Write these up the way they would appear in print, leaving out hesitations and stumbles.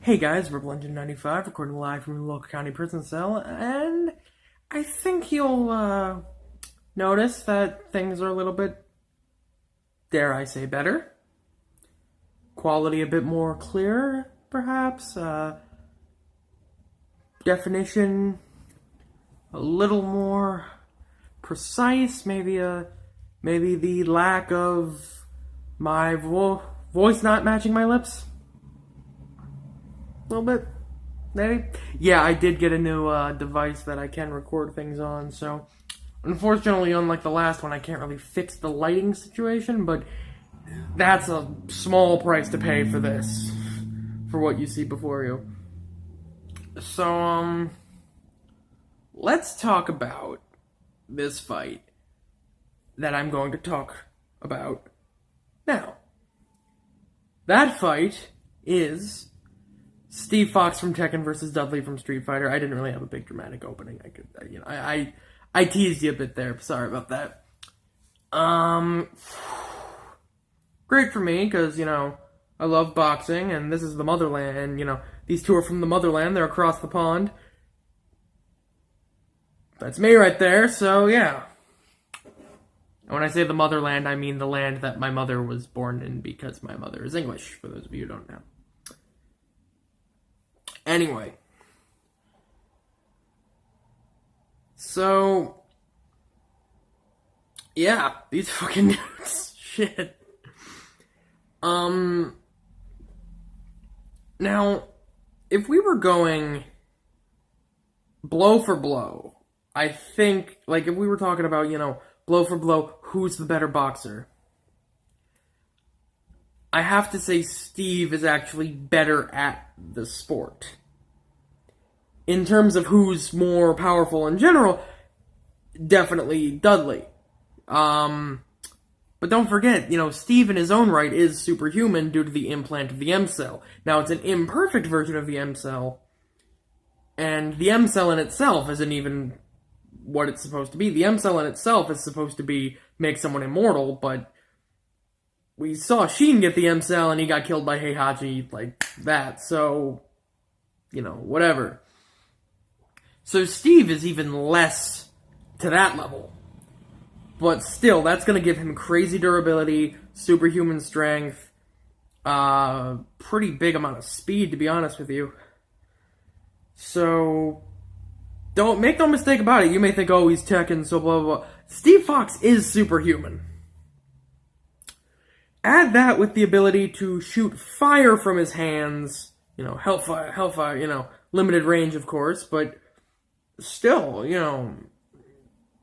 Hey guys, we're Blended95, recording live from the local county prison cell, and I think you'll notice that things are a little bit, dare I say, better. Quality a bit more clear, perhaps. Definition a little more precise. Maybe the lack of my voice not matching my lips. A little bit, maybe. Yeah, I did get a new device that I can record things on, so unfortunately, unlike the last one, I can't really fix the lighting situation, but that's a small price to pay for this, for what you see before you. So, let's talk about this fight that I'm going to talk about now. That fight is Steve Fox from Tekken versus Dudley from Street Fighter. I didn't really have a big dramatic opening. I teased you a bit there. Sorry about that. Great for me, because, I love boxing, and this is the motherland, and, these two are from the motherland. They're across the pond. That's me right there, so, yeah. And when I say the motherland, I mean the land that my mother was born in, because my mother is English, for those of you who don't know. Anyway. So, yeah, these fucking dudes. Shit. Now, if we were going blow for blow, I think, if we were talking about, blow for blow, who's the better boxer? I have to say Steve is actually better at the sport. In terms of who's more powerful in general, definitely Dudley. But don't forget, Steve in his own right is superhuman due to the implant of the M cell. Now, it's an imperfect version of the M cell, and the M cell in itself isn't even what it's supposed to be. The M cell in itself is supposed to make someone immortal, but we saw Sheen get the M cell and he got killed by Heihachi like that, so, whatever. So Steve is even less to that level. But still, that's going to give him crazy durability, superhuman strength, pretty big amount of speed, to be honest with you. So, don't make no mistake about it. You may think, oh, he's Tekken, so blah, blah, blah. Steve Fox is superhuman. Add that with the ability to shoot fire from his hands, hellfire, limited range, of course, but still,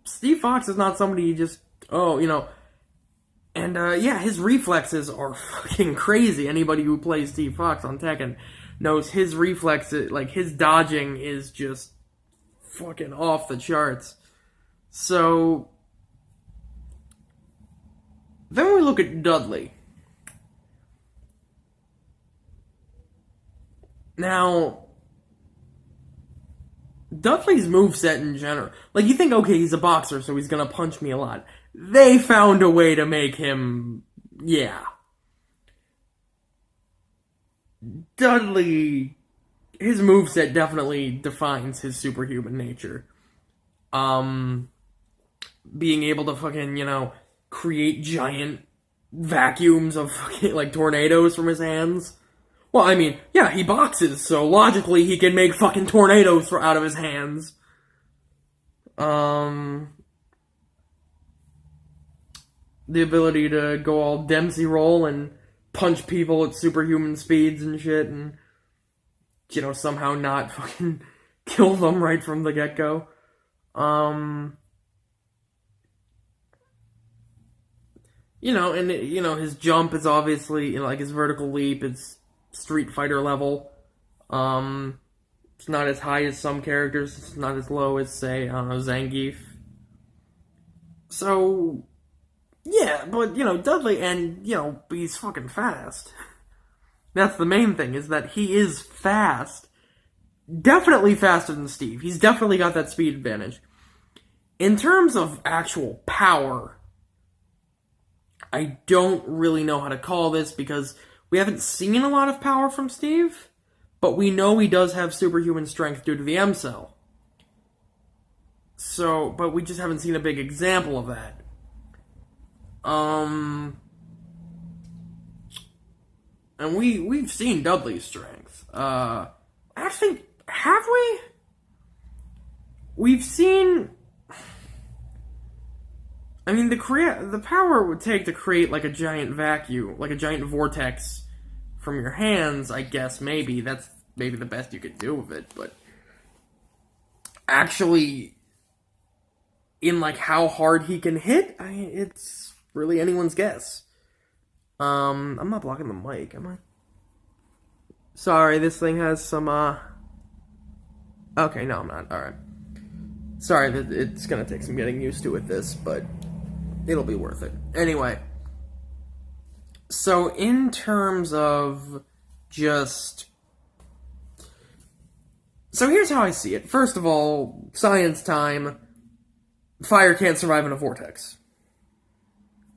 Steve Fox is not somebody you just, and, his reflexes are fucking crazy. Anybody who plays Steve Fox on Tekken knows his reflexes, his dodging is just fucking off the charts. So, then we look at Dudley. Now, Dudley's moveset in general, you think, okay, he's a boxer, so he's gonna punch me a lot. They found a way to make him, Dudley, his moveset definitely defines his superhuman nature. Being able to fucking, create giant vacuums of fucking, tornadoes from his hands. Well, I mean, yeah, he boxes, so logically he can make fucking tornadoes out of his hands. The ability to go all Dempsey roll and punch people at superhuman speeds and shit, and, somehow not fucking kill them right from the get-go. His jump is obviously, his vertical leap is Street Fighter level. It's not as high as some characters. It's not as low as, say, Zangief. So, yeah, but, Dudley, and, he's fucking fast. That's the main thing, is that he is fast. Definitely faster than Steve. He's definitely got that speed advantage. In terms of actual power, I don't really know how to call this, because we haven't seen a lot of power from Steve, but we know he does have superhuman strength due to the M-Cell. So, but we just haven't seen a big example of that. And we've seen Dudley's strength. Actually, have we? We've seen... I mean, the power it would take to create, like, a giant vacuum, like a giant vortex from your hands, I guess, maybe. That's maybe the best you could do with it, but... Actually, in, like, how hard he can hit, it's really anyone's guess. I'm not blocking the mic, am I? Sorry, this thing has some, Okay, no, I'm not. Alright. Sorry, it's gonna take some getting used to with this, but it'll be worth it. Anyway. So, in terms of just... So, here's how I see it. First of all, science time. Fire can't survive in a vortex.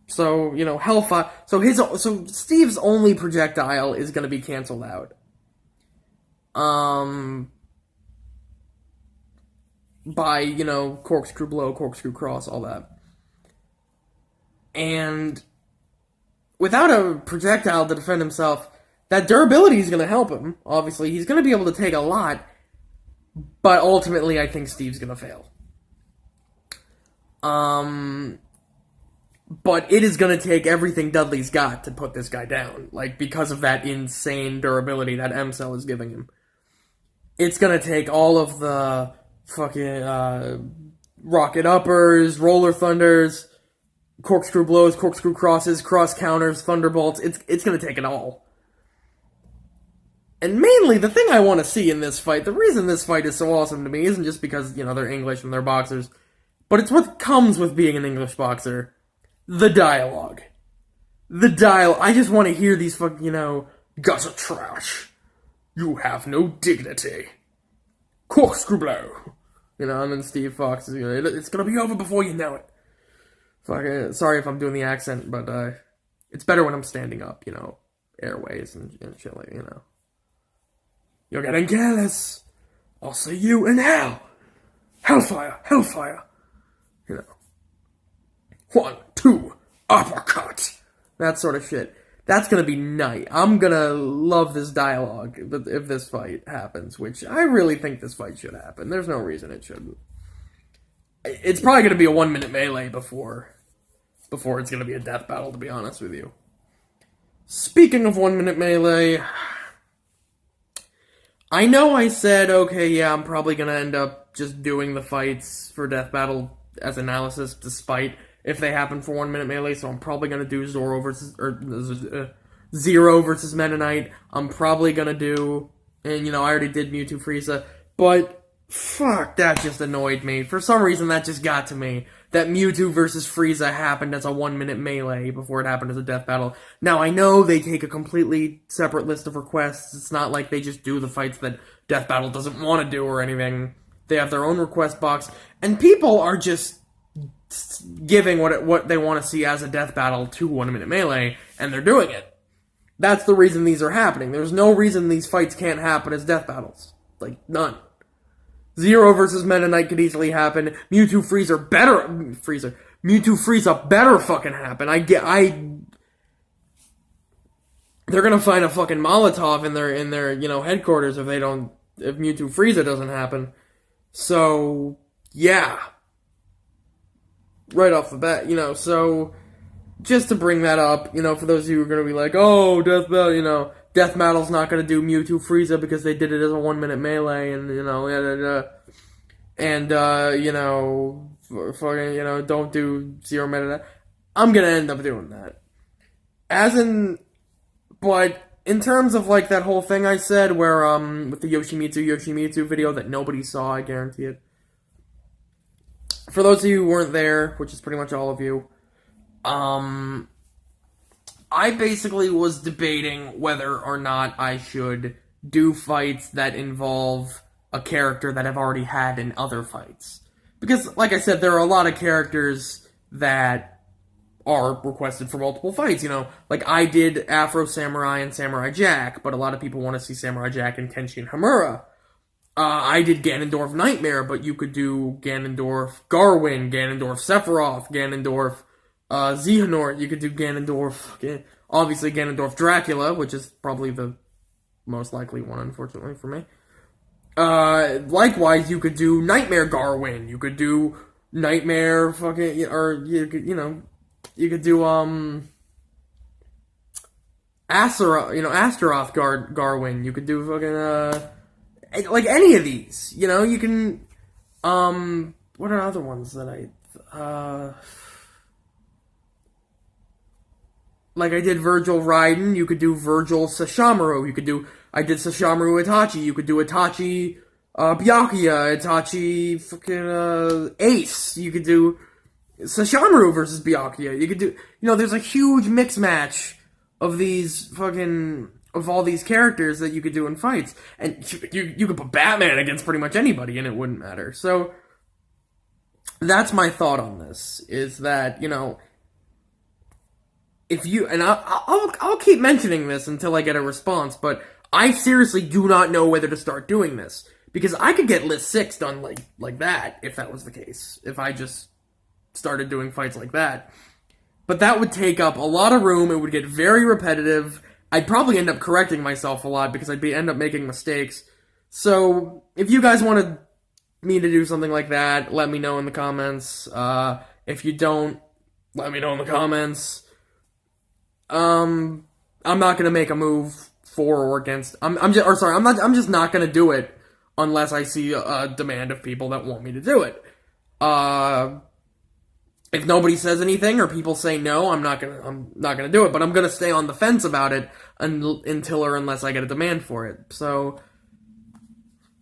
So, you know, Hellfire... So Steve's only projectile is gonna be canceled out. By, you know, corkscrew blow, corkscrew cross, all that. And without a projectile to defend himself, that durability is going to help him, obviously. He's going to be able to take a lot, but ultimately I think Steve's going to fail. But it is going to take everything Dudley's got to put this guy down, like, because of that insane durability that M-Cell is giving him. It's going to take all of the fucking rocket uppers, roller thunders, corkscrew blows, corkscrew crosses, cross counters, thunderbolts. It's gonna take it all. And mainly, the thing I want to see in this fight, the reason this fight is so awesome to me, isn't just because, you know, they're English and they're boxers, but it's what comes with being an English boxer. The dialogue. I just want to hear these fucking, you know, guts of trash. You have no dignity. Corkscrew blow. You know, and then Steve Fox is gonna, it's gonna be over before you know it. Fuck, sorry if I'm doing the accent, but, it's better when I'm standing up, you know, airways and shit like, you know. You're getting careless. I'll see you in hell. Hellfire. You know. 1, 2, uppercut. That sort of shit. That's gonna be nice. I'm gonna love this dialogue if this fight happens, which I really think this fight should happen. There's no reason it shouldn't. It's probably gonna be a 1-minute melee before it's gonna be a death battle, to be honest with you. Speaking of 1-minute melee, I know I said, okay, yeah, I'm probably gonna end up just doing the fights for death battle as analysis, despite if they happen for 1-minute melee, so I'm probably gonna do Zero versus Mennonite. I'm probably gonna do, and you know, I already did Mewtwo Frieza, but fuck, that just annoyed me. For some reason, that just got to me. That Mewtwo versus Frieza happened as a 1-minute melee before it happened as a death battle. Now, I know they take a completely separate list of requests. It's not like they just do the fights that Death Battle doesn't want to do or anything. They have their own request box, and people are just giving what they want to see as a death battle to 1-minute melee, and they're doing it. That's the reason these are happening. There's no reason these fights can't happen as death battles. Like, none. Zero versus Mennonite could easily happen. Mewtwo Frieza better fucking happen. They're gonna find a fucking Molotov in their, you know, headquarters if Mewtwo Frieza doesn't happen. So, yeah. Right off the bat, you know, so, just to bring that up, you know, for those of you who are gonna be like, oh, Death Battle, you know, Death Battle's not gonna do Mewtwo Frieza because they did it as a 1-minute melee, and, you know, you know, fucking, you know, don't do Zero Meta. I'm gonna end up doing that. But, in terms of, like, that whole thing I said, where, with the Yoshimitsu video that nobody saw, I guarantee it. For those of you who weren't there, which is pretty much all of you, I basically was debating whether or not I should do fights that involve a character that I've already had in other fights. Because, like I said, there are a lot of characters that are requested for multiple fights, Like, I did Afro Samurai and Samurai Jack, but a lot of people want to see Samurai Jack and Kenshi and Hamura. I did Ganondorf Nightmare, but you could do Ganondorf Garwin, Ganondorf Sephiroth, Ganondorf Xehanort. You could do Ganondorf, obviously Ganondorf Dracula, which is probably the most likely one, unfortunately, for me. Likewise, you could do Nightmare Garwin. You could do Nightmare or you could, you could do, Astaroth Garwin. You could do fucking, like any of these. You can, what are other ones that like I did Virgil Raiden, you could do Virgil Sesshomaru, I did Sesshomaru Itachi, you could do Itachi, Byakuya, Itachi, fucking, Ace, you could do Sesshomaru versus Byakuya, you could do, there's a huge mix match of these of all these characters that you could do in fights, and you could put Batman against pretty much anybody and it wouldn't matter, so, that's my thought on this, is that, if you, and I'll keep mentioning this until I get a response, but I seriously do not know whether to start doing this, because I could get List 6 done like that, if that was the case, if I just started doing fights like that. But that would take up a lot of room, it would get very repetitive, I'd probably end up correcting myself a lot, because I'd end up making mistakes. So, if you guys wanted me to do something like that, let me know in the comments. If you don't, let me know in the comments. I'm not gonna make a move for or against. I'm just not gonna do it unless I see a demand of people that want me to do it. If nobody says anything or people say no, I'm not gonna do it. But I'm gonna stay on the fence about it until or unless I get a demand for it. So,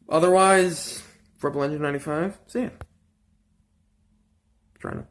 otherwise, Purple Engine 95. See ya. Trying to